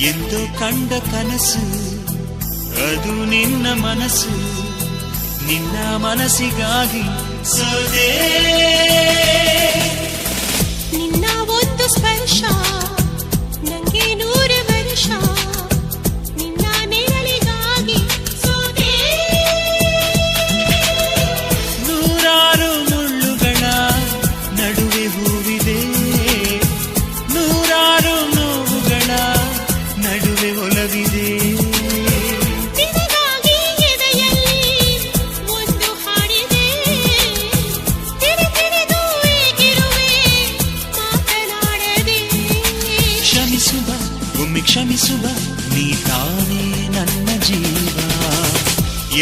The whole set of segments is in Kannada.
ಎಂದೋ ಕಂಡ ಕನಸು ಅದು ನಿನ್ನ ಮನಸ್ಸು, ನಿನ್ನ ಮನಸ್ಸಿಗಾಗಿ ಸೋದೆ. ನಿನ್ನ ಒಂದು ಸ್ಪರ್ಶ ನಂಗೆ 100 ವರ್ಷ, ನಿನ್ನ ನೆರಳಿಗಾಗಿ ಸೋದೆ. ನೂರಾರು ಮುಳ್ಳುಗಳ ನಡುವೆ ಹೂವಿದೆ, ನೂರಾರು ನೋವುಗಳ ನಡುವೆ ಒಲವಿದೆ. ನಿನಗಾಗಿ ಎದೆಯಲ್ಲಿ ಒಂದು ಹಾಡಿದೆ, ತಿರುತಿರಿದು ಏಗಿರುವೆ ಮಾತನಾಡದೆ. ಕ್ಷಮಿಸುವ ಒಮ್ಮೆ ಕ್ಷಮಿಸುವ, ನೀ ತಾನೇ ನನ್ನ ಜೀವ.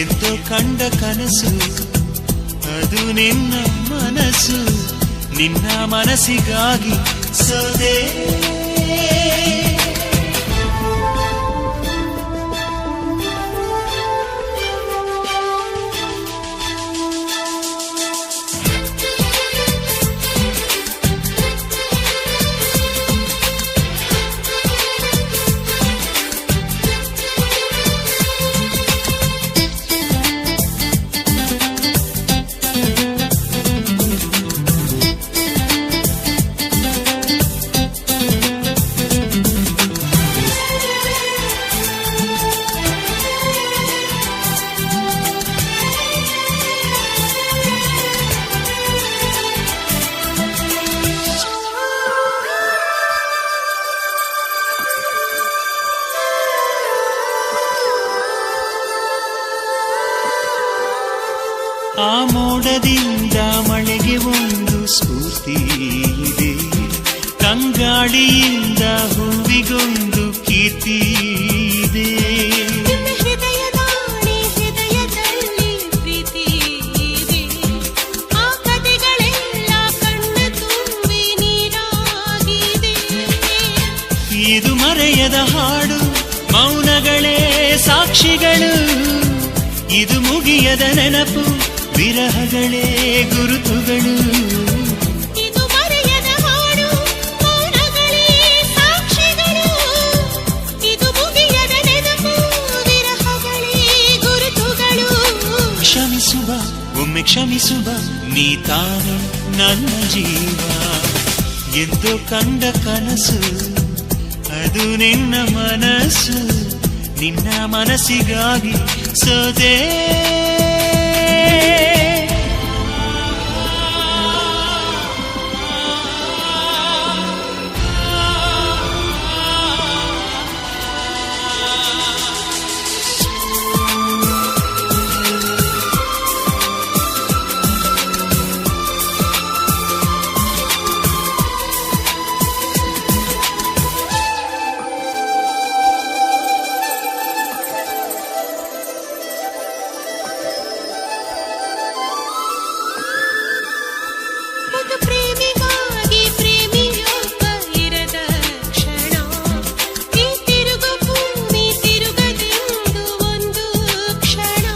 ಎಂದೋ ಕಂಡ ಕನಸು ಅದು ನಿನ್ನ ಮನಸ್ಸು, ನಿನ್ನ ಮನಸ್ಸಿಗಾಗಿ ಸೋದೆ. ಆ ಮೋಡದಿಂದ ಮಳೆಗೆ ಒಂದು ಸ್ಫೂರ್ತಿ ಇದೆ, ತಂಗಾಳಿಯಿಂದ ಹೂವಿಗೊಂದು ಕೀರ್ತಿ ಇದೆ. ನಿನ್ನ ಹೃದಯದಾಣೆ ಹೃದಯದಲ್ಲಿ ಪ್ರೀತಿ ಇದೆ, ಆ ಕಥೆಗಳೆಲ್ಲ ಕಣ್ಣ ತುಂಬಿ ನೀರಾಗಿದೆ. ಇದು ಮರೆಯದ ಹಾಡು, ಮೌನಗಳೇ ಸಾಕ್ಷಿಗಳು. ಇದು ಮುಗಿಯದ ನೆನಪು, ವಿರಹಗಳೇ ಗುರುತುಗಳು. ಇದು ಮರೆಯದ ಹಾಡು, ಮೌನಗಳೇ ಸಾಕ್ಷಿಗಳು. ಇದು ಮುಗಿಯದ ನೆನಪು, ವಿರಹಗಳೇ ಗುರುತುಗಳು. ಕ್ಷಮಿಸುವ ಒಮ್ಮೆ ಕ್ಷಮಿಸುವ, ನೀ ತಾನೇ ನನ್ನ ಜೀವ. ಎಂದೋ ಕಂಡ ಕನಸು ಅದು ನಿನ್ನ ಮನಸ್ಸು, ನಿನ್ನ ಮನಸ್ಸಿಗಾಗಿ ಸೋದೆ. ಒಂದು ಪ್ರೇಮಿಗಾಗಿ ಪ್ರೇಮಿಯೊಬ್ಬ ಇರದ ಕ್ಷಣ, ಈ ತಿರುಗು ಭೂಮಿ ತಿರುಗದೆಂದು ಒಂದು ಕ್ಷಣ.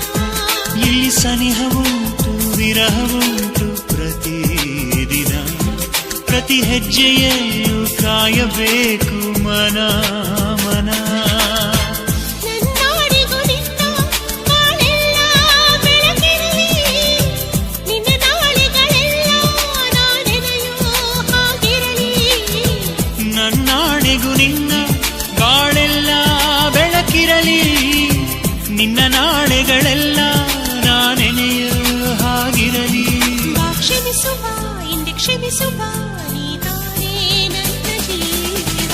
ಇಲ್ಲಿ ಸನಿಹವುಂಟು ವಿರಹವುಂಟು ಪ್ರತಿದಿನ, ಪ್ರತಿ ಹೆಜ್ಜೆಯಲ್ಲೂ ಕಾಯಬೇಕು ಮನ ಮನ. ನನ್ನಾಡಿಗೂ ನಿನ್ನ ಬಾಳೆಲ್ಲ ಬೆಳಕಿರಲಿ, ನಿನ್ನ ನಾಳೆಗಳೆಲ್ಲ ನಾನೆನೆಯೋ ಹಾಗಿರಲಿ. ನನ್ನಾಣೆಗೂ ನಿನ್ನ ಬಾಳೆಲ್ಲ ಬೆಳಕಿರಲಿ, ನಿನ್ನ ನಾಳೆಗಳೆಲ್ಲ ನಾನೆನೆಯೋ ಹಾಗಿರಲಿ. ಬಾ ಕ್ಷಮಿಸುವ ಇಂದೆ ಕ್ಷಮಿಸುವ, ನೀ ತಾನೇ ನನ್ನ ಜೀವ.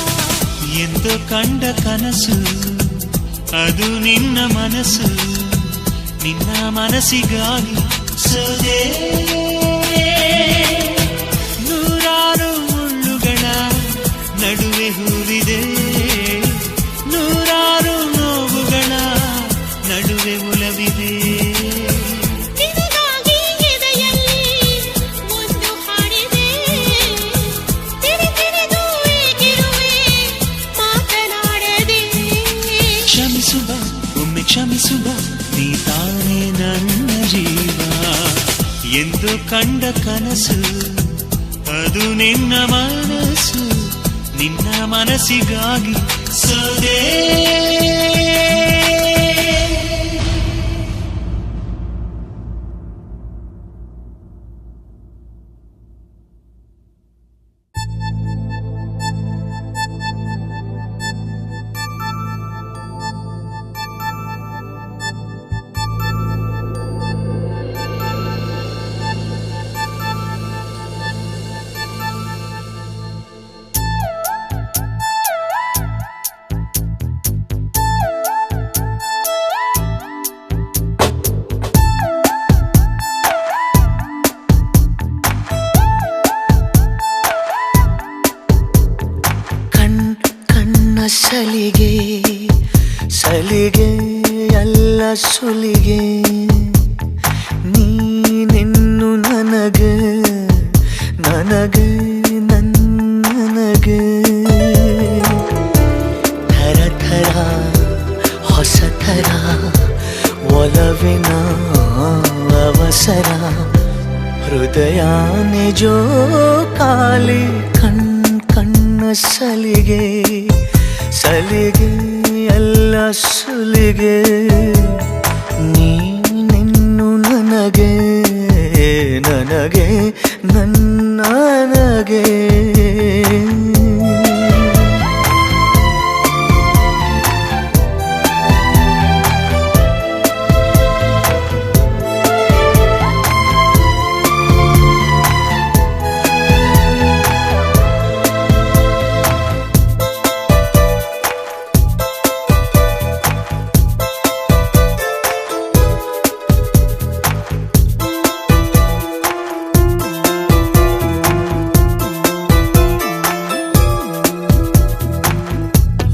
ಎಂದೋ ಕಂಡ ಕನಸು ಅದು ನಿನ್ನ ಮನಸ್ಸು, ನಿನ್ನ ಮನಸ್ಸಿಗಾಗಿ ಸೋದೆ. ನೂರಾರು ಮುಳ್ಳುಗಳ ನಡುವೆ ಹೂವಿದೆ, ನೂರಾರು ನೋವುಗಳ ನಡುವೆ ಒಲವಿದೆ. ನಿನಗಾಗಿ ಎದೆಯಲ್ಲಿ ಒಂದು ಹಾಡಿದೆ, ತಿರುತಿರಿದು ಏಗಿರುವೆ ಮಾತನಾಡದೆ. ಕ್ಷಮಿಸುವ ಒಮ್ಮೆ ಕ್ಷಮಿಸುವ, ನೀ ತಾನೇ ನನ್ನ ಜೀವ. ಎಂದೋ ಕಂಡ ಕನಸು ಅದು ನಿನ್ನ ಮನಸ್ಸು, ನಿನ್ನ ಮನಸ್ಸಿಗಾಗಿ ಸೋದೆ. ಸಲಿಗೆ ಸಲಿಗೆ ಎಲ್ಲ ಸುಲಿಗೆ ನೀನೆನ್ನು ನನಗೆ ನನಗೆ ನನಗೆ ಥರ ಥರ ಹೊಸ ಥರ ಒಲವಿನ ಅವಸರ ಹೃದಯ ನಿಜೋ ಕಾಲಿ ಕಣ್ಣ ಸಲಿಗೆ ಸಲಿಗೆ ಎಲ್ಲ ಸುಲಿಗೆ ನೀನೆನ್ನು ನನಗೆ ನನಗೆ ನನಗೆ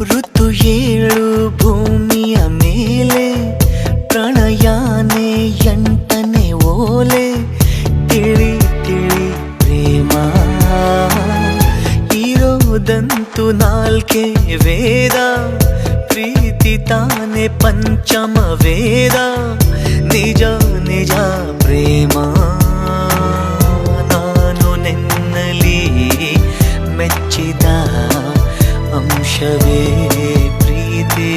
ಋತು ಏಳು ಭೂಮಿಯ ಮೇಲೆ ಪ್ರಣಯಾನೆ ಎಂಟನೆ ಓಲೆ ತಿಳಿ ತಿಳಿ ಪ್ರೇಮ ಇರೋದಂತೂ ನಾಲ್ಕೆ ವೇದ ಪ್ರೀತಿ ತಾನೆ ಪಂಚಮ ವೇದ ನಿಜ ನಿಜ ಪ್ರೇಮ ನಾನು ನಿನ್ನಲಿ ಮೆಚ್ಚಿದ ಅಂಶವೇ ಪ್ರೀತಿ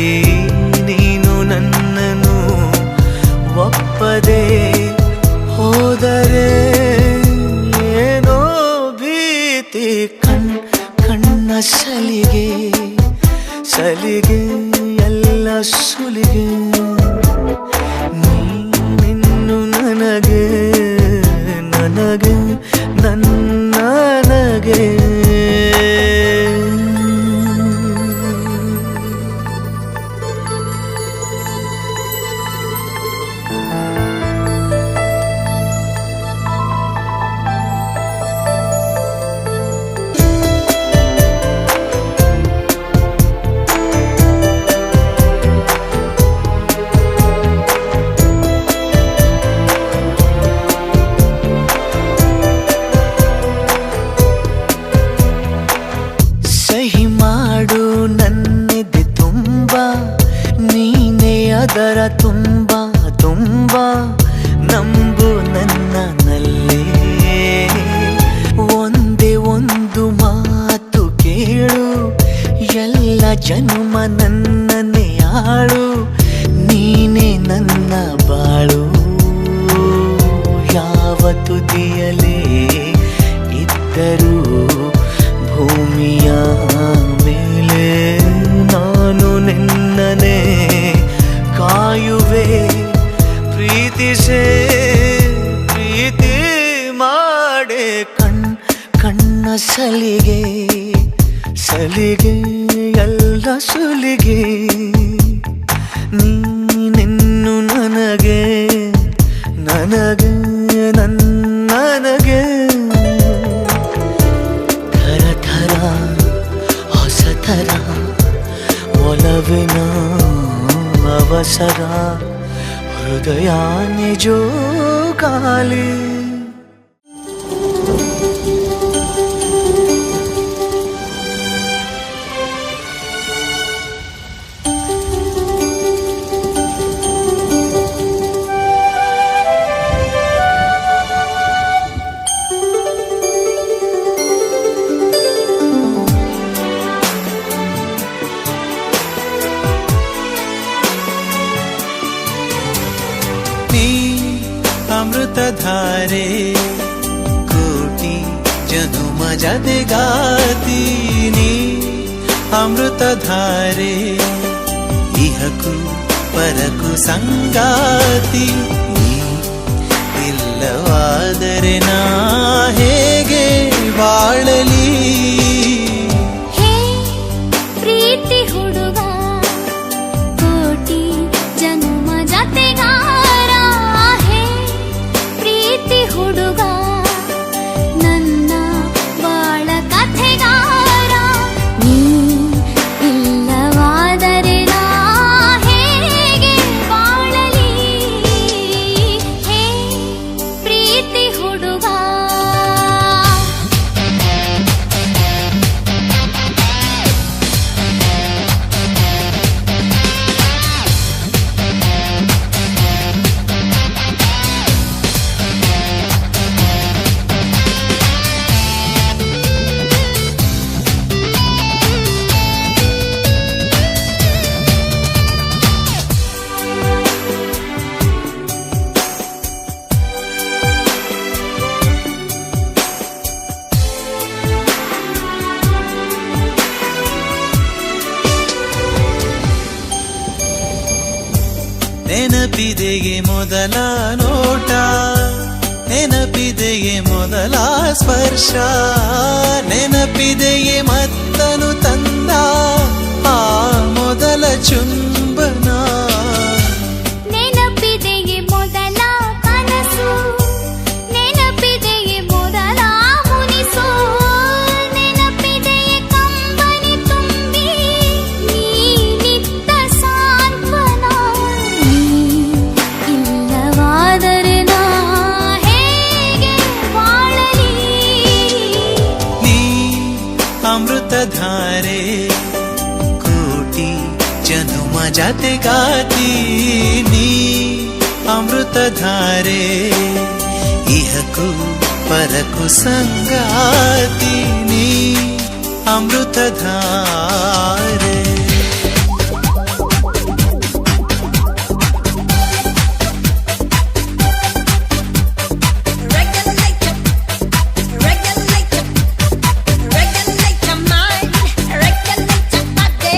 ನೀನು ನನ್ನನ್ನು ಒಪ್ಪದೆ ಹೋದರೆ ಏನೋ ಭೀತಿ ಕಣ್ಣ ಸಲಿಗೆ ಸಲಿಗೆ ಎಲ್ಲ ಸುಲಿಗೆ ನೀನಿನ್ನು ನನಗೆ ನನಗೆ ನನಗೆ ಸಹಿ ಮಾಡು ನನ್ನೆದೆ ತುಂಬ ನೀನೇ ಅದರ ತುಂಬ ತುಂಬ ನಂಬು ನನ್ನಲ್ಲೇ ಒಂದೇ ಒಂದು ಮಾತು ಕೇಳು ಎಲ್ಲ ಜನ್ಮ ನನ್ನನ್ನೇ ಆಳು ನೀನೇ ನನ್ನ ಬಾಳು ಯಾವ ತುದಿಯಲೇ ಇದ್ದರೂ ಭೂಮಿಯ ಮೇಲೆ ನಾನು ನಿನ್ನನೆ ಕಾಯುವೆ ಪ್ರೀತಿಸೇ ಪ್ರೀತಿ ಮಾಡೆ ಕಣ್ಣ ಸಲಿಗೆ ಸಲಿಗೆ ಎಲ್ಲ ಸುಲಿಗೆ ನೀನೆನ್ನು ನನಗೆ ನನಗೆ ನನಗೆ ಥರ ಥರ ಹೊಸ ಥರ ಒಲವಿನ ಅವಸರ ಹೃದಯ ನಿಜೋ ಕಾಲಿ ಅಮೃತಧಾರೆ ಕೋಟಿ ಜನುಮ ಜತೆಗಾತೀನಿ ಅಮೃತಧಾರೆ ಇಹಕು ಪರಕು ಸಂಗಾತಿ ನೀ ಇಲ್ಲವಾದರೆ ನಾ ಹೇಗೆ ಬಾಳಲಿ ಹೇ ಪ್ರೀತಿ ಹುಡುಗ ಕೋಟಿ ಜನುಮ ಜತೆಗಾರ ಹೇ ಪ್ರೀತಿ ಹುಡುಗ ನನ್ನ ಬಾಳ ಕಥೆಗಾರ ನೀ ಇಲ್ಲವಾದರೆ ನಾ ಹೇಗೆ ಬಾಳಲಿ ಹೇ ಪ್ರೀತಿ ಹುಡುಗ ನೆನಪಿದೆಯೇ ಮೊದಲ ನೋಟ ನೆನಪಿದೆಯೇ ಮೊದಲ ಸ್ಪರ್ಶ ನೆನಪಿದೆಯೇ ಮತ್ತನು ತಂದ ಆ ಮೊದಲ ಚುಂಬನ ನೆನಪಿದೆಯೇ ಮೊದಲ ಕನಸು ನೆನಪಿದೆಯೇ ಮೊದಲ ಮುನಿಸು ನೆನಪಿದೆಯೇ ಕಂಬನಿ ತುಂಬಿ ನೀನಿದ್ದ ಸಾಂತ್ವನ ನೀ ಇಲ್ಲವಾದರೆ ನಾ ಹೇಗೆ ಬಾಳಲಿ ನೀ ಅಮೃತಧಾರೆ ಕೋಟಿ ಜನುಮ ಜತೆಗಾತೀನಿ Amruthadhaare ಇಹಕು ಪರಕು ಸಂಗಾತೀನಿ Amruthadhaare Regulate your mind, regulate your body,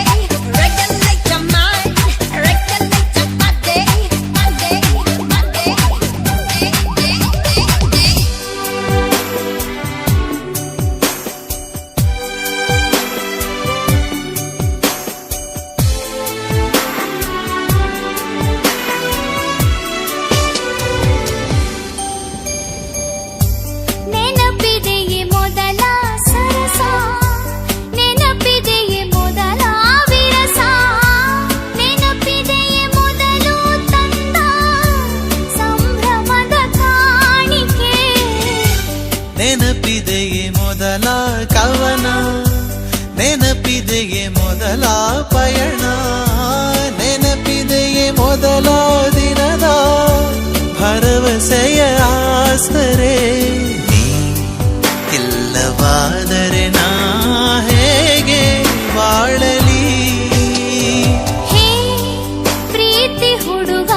regulate your mind, regulate your body, body. ನೆನಪಿದೆಯೇ ಮೊದಲ ಸರಸ ನೆನಪಿದೆಯೇ ಮೊದಲ ವಿರಸ ನೆನಪಿದೆಯೇ ಮೊದಲು ತಂದ ಸಂಭ್ರಮದ ಕಾಣಿಕೆ ನೆನಪಿದೆಯೇ ಮೊದಲ ಕವನ ನೆನಪಿದೆಯೇ ಮೊದಲ ಪಯಣ ನೆನಪಿದೆಯೇ ಮೊದಲ ದಿನದ ಭರವಸೆಯ ಆಸರೆ ನೀ ಇಲ್ಲವಾದರೆ ನಾ ಹೇಗೆ ಬಾಳಲಿ ಹೇ ಪ್ರೀತಿ ಹುಡುಗ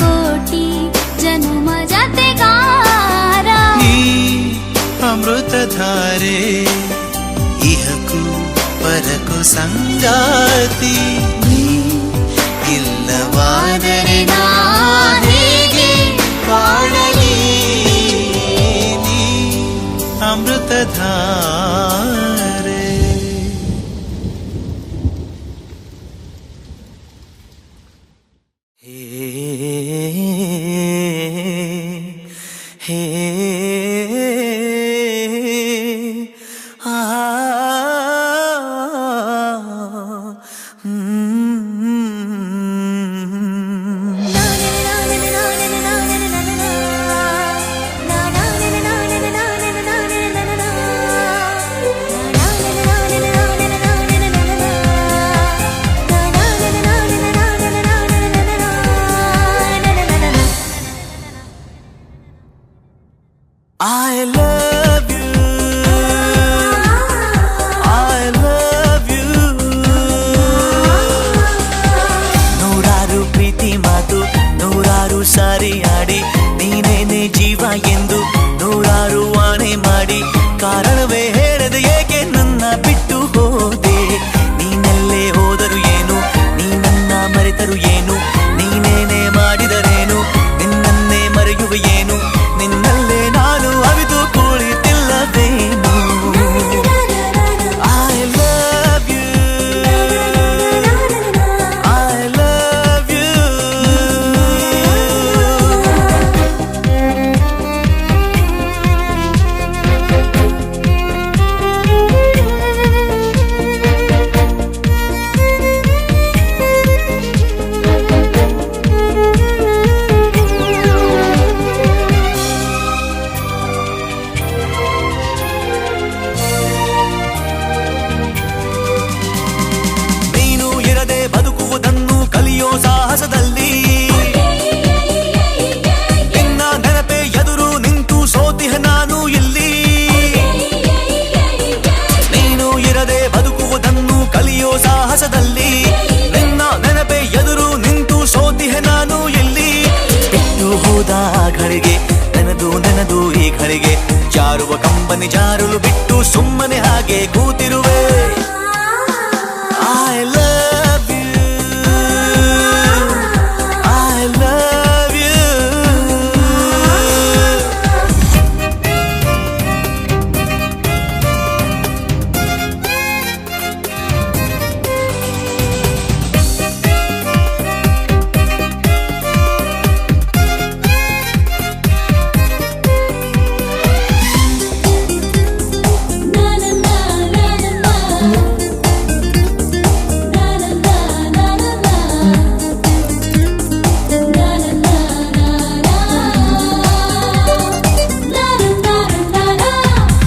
ಕೋಟಿ ಜನುಮ ಜತೆಗಾರ ಈ ಅಮೃತಧಾರೆ ಇಹಕು ಪರಕು ಸಂಗಾತಿ ನೀ ಇಲ್ಲವಾದರೆ ನಾ ಹೇಗೆ ಬಾಳಲಿ ನೀ ಅಮೃತಧಾರೆ ಹೇ ಹೇ ಆ I love you. ಕಂಬನಿ ಜಾರಲು ಬಿಟ್ಟು ಸುಮ್ಮನೆ ಹಾಗೆ ಕೂತಿರುವೆ. I love you, I love you.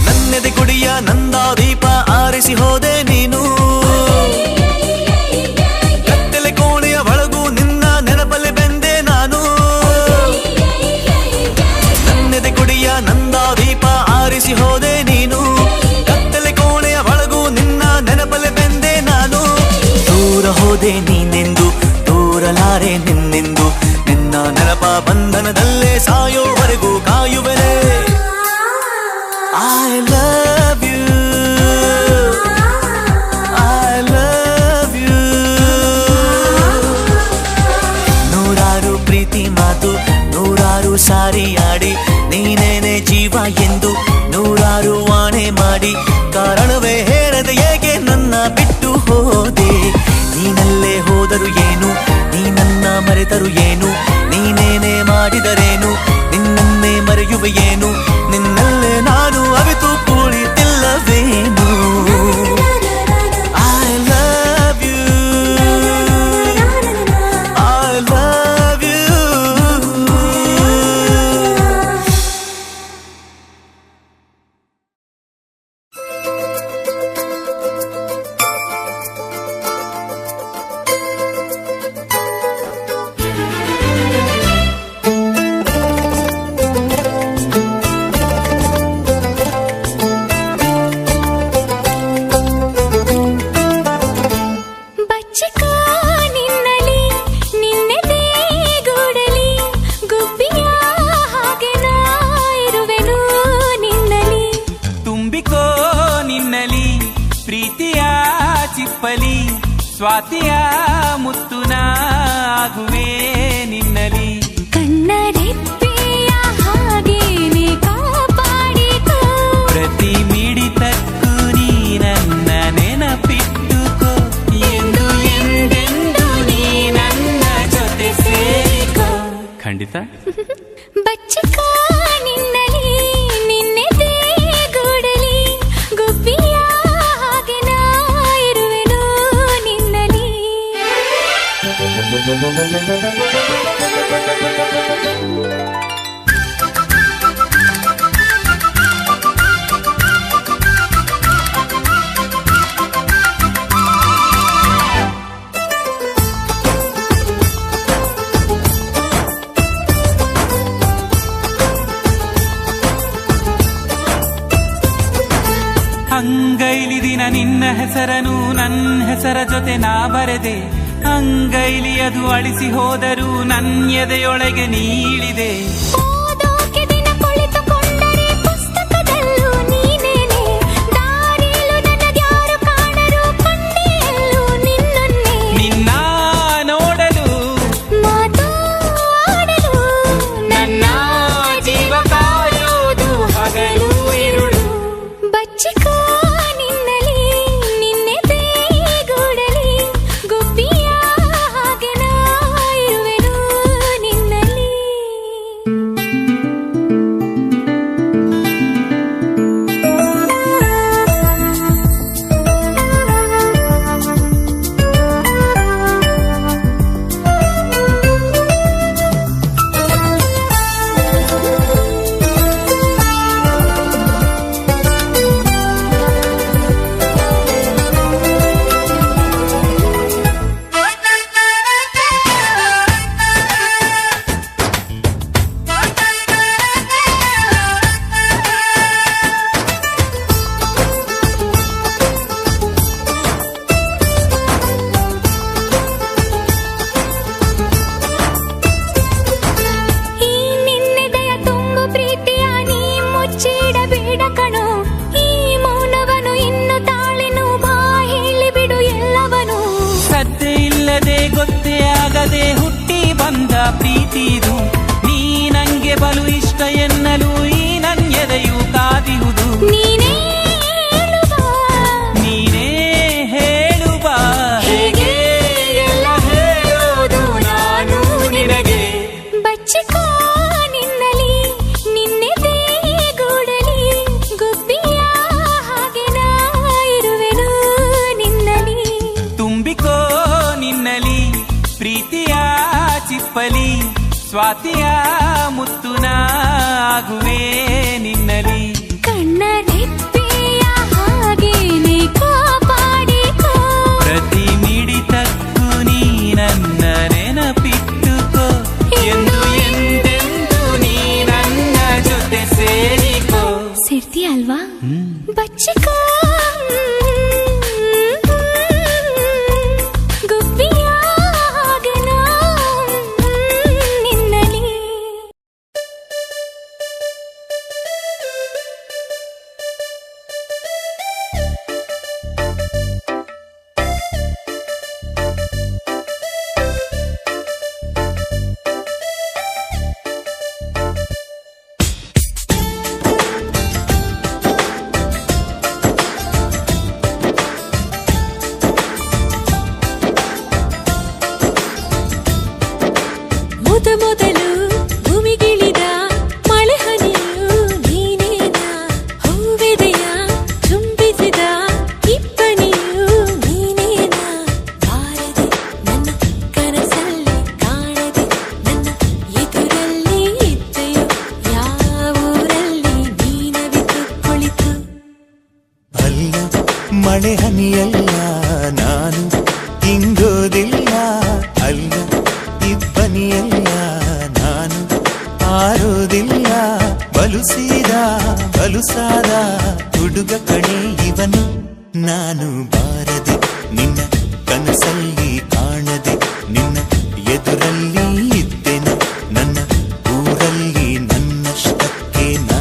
ನನ್ನೆದೆ ಗುಡಿಯ ನಂದಾದೀಪ ಆರಿಸಿ ಹೋದೆ ನೀನು. ಕತ್ತಲೆ ಕೋಣೆಯ ಒಳಗೂ ನಿನ್ನ ನೆನಪಲ್ಲಿ ಬೆಂದೆ ನಾನು. ನನ್ನೆದೆ ಗುಡಿಯ ನಂದಾದೀಪ ಆರಿಸಿ ಹೋದೆ ನೀನು. ಕತ್ತಲೆ ಕೋಣೆಯ ಒಳಗೂ ನಿನ್ನ ನೆನಪಲ್ಲಿ ಬೆಂದೆ ನಾನು. ದೂರ ಹೋದೆ ನೀನೆಂದು ದೂರಲಾರೆ ನಿನ್ನೆಂದು, ನಿನ್ನ ನೆನಪ ಬಂಧನದಲ್ಲೇ ಸಾಯೋವರೆಗೂ ಕಾಯುವೆನೆ. I love you, I love you. ನೂರಾರು ಪ್ರೀತಿ ಮಾತು ನೂರಾರು ಸಾರಿ ಆಡಿ, ನೀನೇನೆ ಜೀವ ಎಂದು ನೂರಾರು ವಾಣೆ ಮಾಡಿ, ಕಾರಣವೇ ಹೇಳದೆ ಏಕೆ ನನ್ನ ಬಿಟ್ಟು ಹೋದೆ. ನೀನಲ್ಲೇ ಹೋದರು ಏನು, ನೀ ನನ್ನ ಮರೆತರು ಏನು, ನೀನೇನೆ ಮಾಡಿದರೇನು, ನಿನ್ನನ್ನೇ ಮರೆಯುವೆಯೇನು, ನಿನ್ನಲ್ಲೇ ನಾನು ಅವಿತು ಕುಳಿತಿಲ್ಲವೇನು. I love you, I love you. ಬಚ್ಚಿಕ ನಿನ್ನಲಿ ನಿನ್ನೆದೆ ಗೂಡಲಿ, ಗುಬ್ಬಿಯ ಹಾಗೆ ನಾ ಇರುವೆನು ನಿನ್ನಲಿ. ತುಂಬಿಕೋ ನಿನ್ನಲಿ ಪ್ರೀತಿಯ ಚಿಪ್ಪಲಿ, ಸ್ವಾತಿಯ ಮುತ್ತುನ ಆಗುವೆ ನಿನ್ನಲಿ. ಕಣ್ಣರೆಪ್ಪೆಯ ಹಾಗೆ ನೀ ಕಾಪಾಡಿಕೋ, ಪ್ರತಿ ಮಿಡಿತಕ್ಕೂ ನೀ ನನ್ನ ನೆನಪಿಟ್ಟುಕೋ, ಎಂದು ಎಂದೆಂದು ನೀ ನನ್ನ ಜೊತೆ ಸೇರಿಕೋ. ಖಂಡಿತ. ಬಚ್ಚಿಕ ನಿನ್ನಲಿ ನಿನ್ನೆದೆ ಗೂಡಲಿ, ಗುಬ್ಬಿಯ ಹಾಗೆ ನಾ ಇರುವೆನು ನಿನ್ನಲಿ. ಅಂಗೈಲಿ ದಿನ ನಿನ್ನ ಹೆಸರನು ನನ್ನ ಹೆಸರ ಜೊತೆ ನಾ ಬರೆದೆ, ಅಂಗೈಲಿ ಅದು ಅಳಿಸಿ ಹೋದರೂ ನನ್ನ ಎದೆಯೊಳಗೆ ನೀಳಿದೆ. ಓದೋಕೆ ದಿನ ಕುಳಿತುಕೊಂಡರೆ ಪುಸ್ತಕದಲ್ಲೂ ನೀನೇನೆ, ದಾರಿಯಲ್ಲೂ ನನಗ್ಯಾರು ಕಾಣರು ಕಣ್ಣೆಯಲ್ಲೂ ನಿನ್ನನ್ನೇ. ನಿನ್ನ ನೋಡಲು ಮಾತಾಡಲು ನನ್ನ ಜೀವ ಕಾಯುವುದು ಹಗಲು ಇರುಳು. ಬಚ್ಚಿಕ ನಿನ್ನಲಿ ನಿನ್ನೆದೆ ಗೂಡಲಿ, ಗುಬ್ಬಿಯ ಹಾಗೆ ನಾ ಇರುವೆನು ನಿನ್ನಲಿ. ಪ್ರೀತಿದು ನೀ ನಂಗೆ ಬಲು ಇಷ್ಟ ಎನ್ನಲು ಈ ನನ್ಯದೆಯು ಕಾದಿಹುದು ನೀನೇ ಹೇಳುವ ನೀನೇ ಹೇಳುವ ಹೇಗೆ ಎಲ್ಲ ಹೇಳೋದು ನಾನು ನಿನಗೆ ಬಚ್ಚಿಕೋ ನಿನ್ನಲಿ ನಿನ್ನೆದೆ ಗೂಡಲಿ ಗುಬ್ಬಿಯ ಹಾಗೆ ನಾ ಇರುವೆನು ನಿನ್ನಲಿ ತುಂಬಿಕೋ ನಿನ್ನಲಿ ಪ್ರೀತಿಯ ಚಿಪ್ಪಲಿ ಸ್ವಾತಿಯ ಮುತ್ತುನ ಆಗುವೆ ನಿನ್ನಲಿ ಕಣ್ಣ ರೆಪ್ಪೆಯ ಹಾಗೇನೆ ಕಾಪಾಡಿಕೋ ಪ್ರತಿ ಮಿಡಿತಕ್ಕೂ ನೀ ನನ್ನ ನೆನಪಿಟ್ಟುಕೋ ಎಂದು ಎಂದೆಂದು ನೀ ನನ್ನ ಜೊತೆ ಸೇರಿಕೋ ಸೇರ್ತೀಯ ಅಲ್ವಾ ಬಚ್ಚಿಕೋ ಗುಬ್ಬಿಯ ಹಾಗೆ ನಾ ನಿನ್ನಲಿ ಮೊದಲು ಭೂಮಿಗಿಳಿದ ಮಳೆ ಹನಿಯು ನೀನೇನಾ ಹೂವೆದೆಯ ಚುಂಬಿಸಿದ ಇಬ್ಬನಿಯು ನೀನೇನಾ ಬಾರದೆ ನನ್ನ ಕನಸಲ್ಲಿ ಕಾಣದೆ ನನ್ನ ಎದುರಲ್ಲಿ ಇದ್ದೆಯೋ ಯಾವೂರಲ್ಲಿ ನೀನವಿತು ಕುಳಿತು ಅಲ್ಲ ಮಳೆ ಹನಿಯಲ್ಲ ನಾನು ಹಿಂಗೋದಿಲ್ಲ ಅಲ್ಲ ಇಬ್ಬನಿಯಲ್ಲ ನಾನು ಆರೋದಿಲ್ಲ ಬಲುಸಾದ ಹುಡುಗ ಕಣೆ ಇವನು ನಾನು ಬಾರದೆ ನಿನ್ನ ಕನಸಲ್ಲಿ ಕಾಣದೆ ನಿನ್ನ ಎದುರಲ್ಲಿ ಇದ್ದೆನ ನನ್ನ ಊರಲ್ಲಿ ನನ್ನಷ್ಟಕ್ಕೆ ನಾ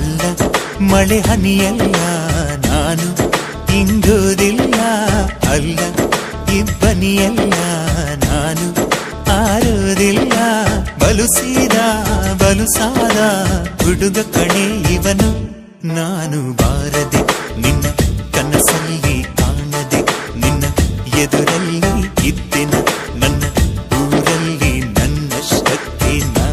ಅಲ್ಲ ಮಳೆ ಹನಿಯಲ್ಲ ನಾನು ಇಂಗೋದಿಲ್ಲ ಅಲ್ಲ ಇಬ್ಬನಿಯಲ್ಲ ನಾನು ಆರೋದಿಲ್ಲ ಬಲು ಸೀದಾ ಬಲು ಸಾದ ಹುಡುಗ ಕಣೆ ಇವನು ನಾನು ಬಾರದೆ ನಿನ್ನ ಕನಸಲ್ಲಿ ಕಾಣದೆ ನಿನ್ನ ಎದುರಲ್ಲಿ ಇದ್ದೆನ ನನ್ನ ಊರಲ್ಲಿ ನನ್ನಷ್ಟಕ್ಕೆ ನಾ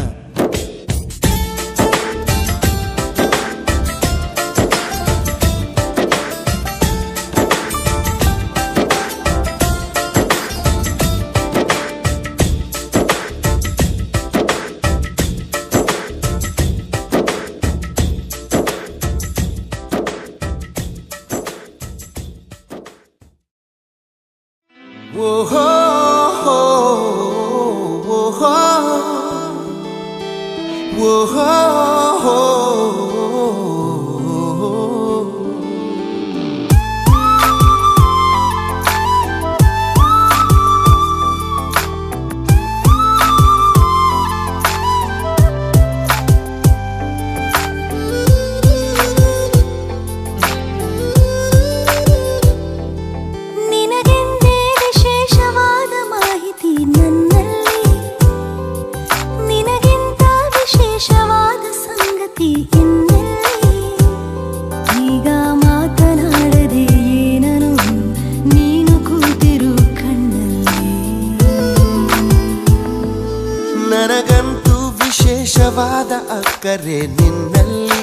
ನನಗಂತೂ ವಿಶೇಷವಾದ ಅಕ್ಕರೆ ನಿನ್ನಲ್ಲಿ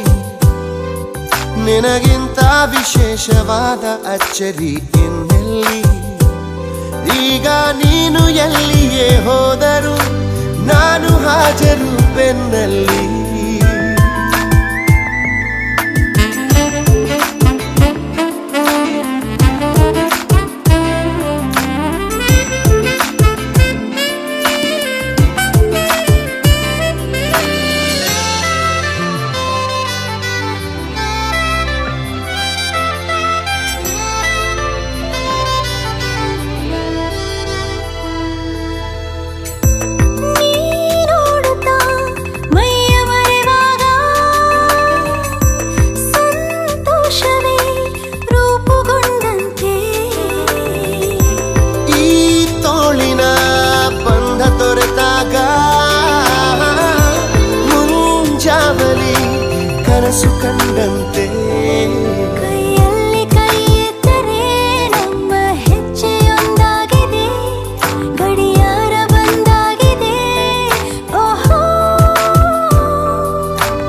ನಿನಗಿಂತ ವಿಶೇಷವಾದ ಅಚ್ಚರಿ ಇನ್ನೆಲ್ಲಿ ಈಗ ನೀನು ಎಲ್ಲಿಯೇ ಹೋದರೂ ನಾನು ಹಾಜರು ಬೆನ್ನಲ್ಲಿ ಕನಸು ಕಂಡಂತೆ ಕೈಯಲ್ಲಿ ಕೈ ಎತ್ತರೆ ನಮ್ಮ ಹೆಜ್ಜೆಯೊಂದಾಗಿದೆ ಗಡಿಯಾರ ಬಂದಾಗಿದೆ ಓಹೋ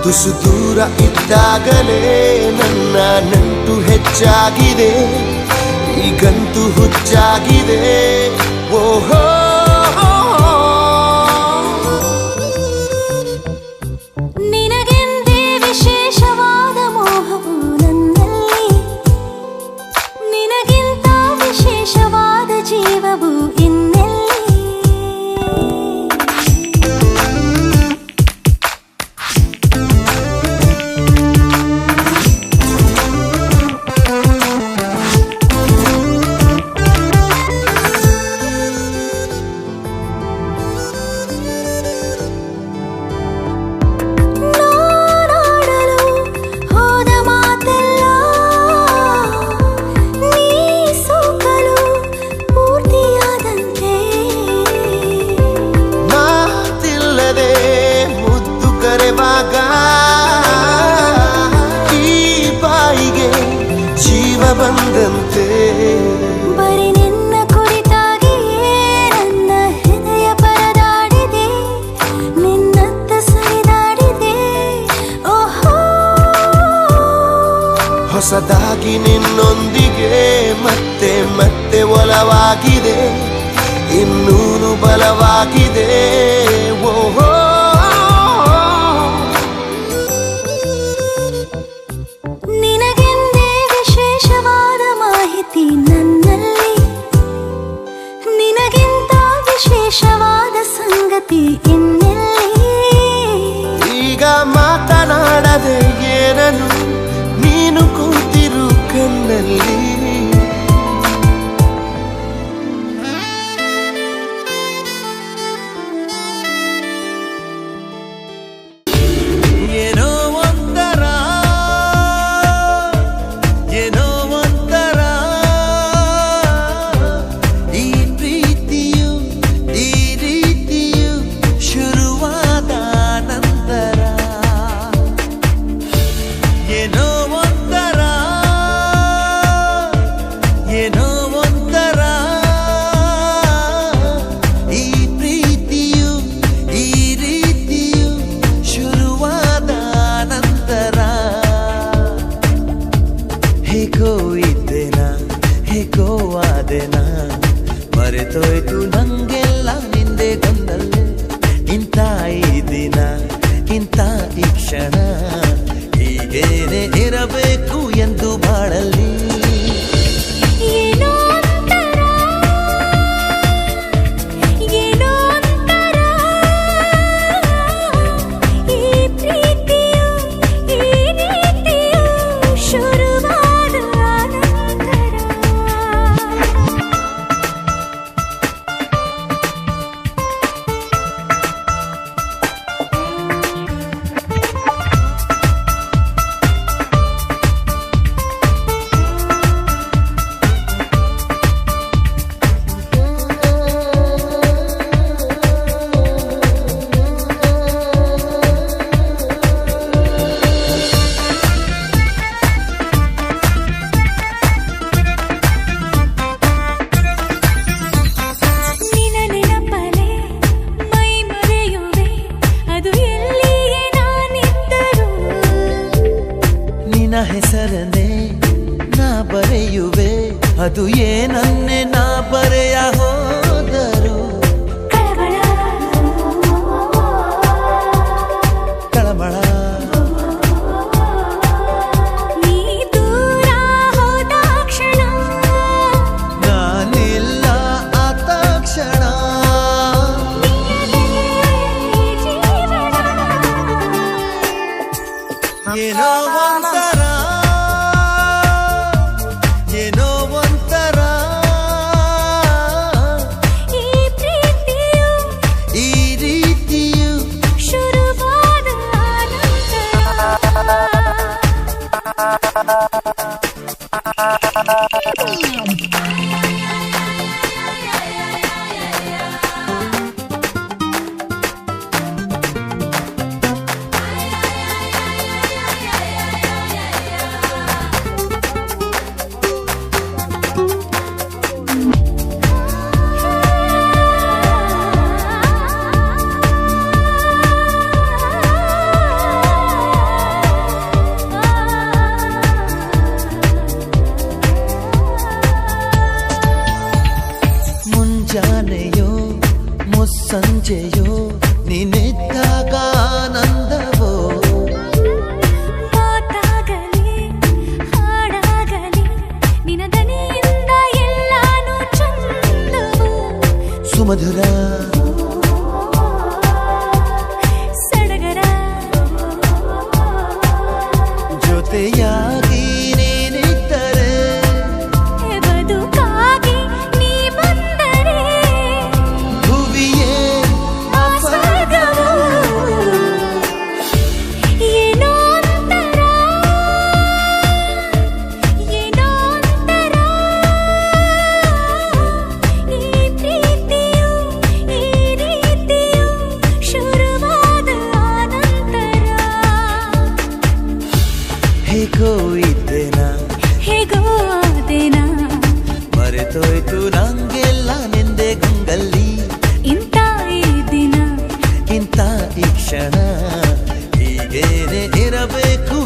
ತುಸು ದೂರ ಇದ್ದಾಗಲೇ ನನ್ನ ನಂಟು ಹೆಚ್ಚಾಗಿದೆ ಈಗಂತೂ ಹುಚ್ಚಾಗಿದೆ ಓಹೋ ಬಂದಂತೆ ಬರೀ ನಿನ್ನ ಕುರಿತಾಗಿಯೇ ನನ್ನ ಹೃದಯ ಪರದಾಡಿದೆ ನಿನ್ನತ್ತ ಸರಿದಾಡಿದೆ ಓಹೋ ಹೊಸದಾಗಿ ನಿನ್ನೊಂದಿಗೆ ಮತ್ತೆ ಮತ್ತೆ ಒಲವಾಗಿದೆ ಇನ್ನೂನು ಬಲವಾಗಿದೆ ಓಹೋ ನನ್ನಲ್ಲಿ ನಿನಗಿಂತ ವಿಶೇಷವಾದ ಸಂಗತಿ ಇನ್ನೆಲ್ಲಿ ಈಗ ಮಾತನಾಡದೆ ಏನನು ನೀನು ಕೂತಿರು ಕಣ್ಣಲ್ಲಿ ಏನೋ ಒಂಥರ ಏನೋ ಒಂಥರ ಈ ಪ್ರೀತಿಯು ಈ ರೀತಿಯು ಶುರುವಾದ ನಂತರ ಹೇಗೋ ಇದ್ದೇನಾ ಹೇಗೋ ಆದೆನಾ ಮರೆತೋಯ್ತು ನಂಗೆಲ್ಲ ನಿಂದೆ ಗಂದಲ್ಲೇ ಇಂಥ ಈ ದಿನ ಇಂಥ ಈ ಕ್ಷಣ ಹೀಗೇನೆ ಇರಬೇಕು ಎಂದು ಬಾಳಲ್ಲಿ ಏನೋ ಒಂಥರ ಏನೋ ಒಂಥರ ಈ ಪ್ರೀತಿಯು ಈ ರೀತಿಯು ಶುರುವಾದ ನಂತರ ನಿನ ನೆನಪಲೆ ಮೈ ಮರೆಯುವೆ ಅದು ಎಲ್ಲಿಯೇ ನಾನಿದ್ದರೂ ನಿನ್ನ ಹೆಸರನ್ನೇ ನಾ ಬರೆಯುವೆ ಅದು ಏನನ್ನೇ ನಾ ಬರೆಯ ಹೋದರು ಕಳವಳ ಕಳಮಳ ನೀ ದೂರ ಹೋದ ಕ್ಷಣ ನಾನಿಲ್ಲ ಆ ತಕ್ಷಣ ಏನೋ ಒಂಥರ ಏನೋ ಒಂಥರ ಈ ಪ್ರೀತಿಯು ಈ ರೀತಿಯು ಶುರುವಾದ ಮುಂಜಾನೆಯೋ ಮುಸ್ಸಂಜೆಯೋ ನಿನ್ನಿದ್ದಾಗ ಆನಂದವೋ ಮಾತಾಗಲಿ ಹಾಡಾಗಲಿ ನಿನ ದನಿಯಿಂದ ಎಲ್ಲಾನು ಚಂದವು ಸುಮಧುರ ಸಡಗರ ಜೊತೆಯಾಗಿ ನೀನಿದ್ದರೆ ಬದುಕಾಗಿ ನೀ ಬಂದರೆ ಭುವಿಯೇ ಸ್ವರ್ಗವು ಏನೋ ಒಂಥರ ಏನೋ ಒಂಥರ ಈ ಪ್ರೀತಿಯು ಈ ರೀತಿಯು ಶುರುವಾದ ನಂತರ ಹೇಗೋ ಇದ್ದೇನಾ ಹೇಗೋ ಆದೆನಾ ಮರೆತೋಯ್ತು ನಂಗೆಲ್ಲ ನಿಂದೆ ಗಂಗಲ್ಲಿ ಇಂಥ ಈ ದಿನ ಇಂಥ ಈ ಕ್ಷಣ ಹೀಗೇನೆ ಇರಬೇಕು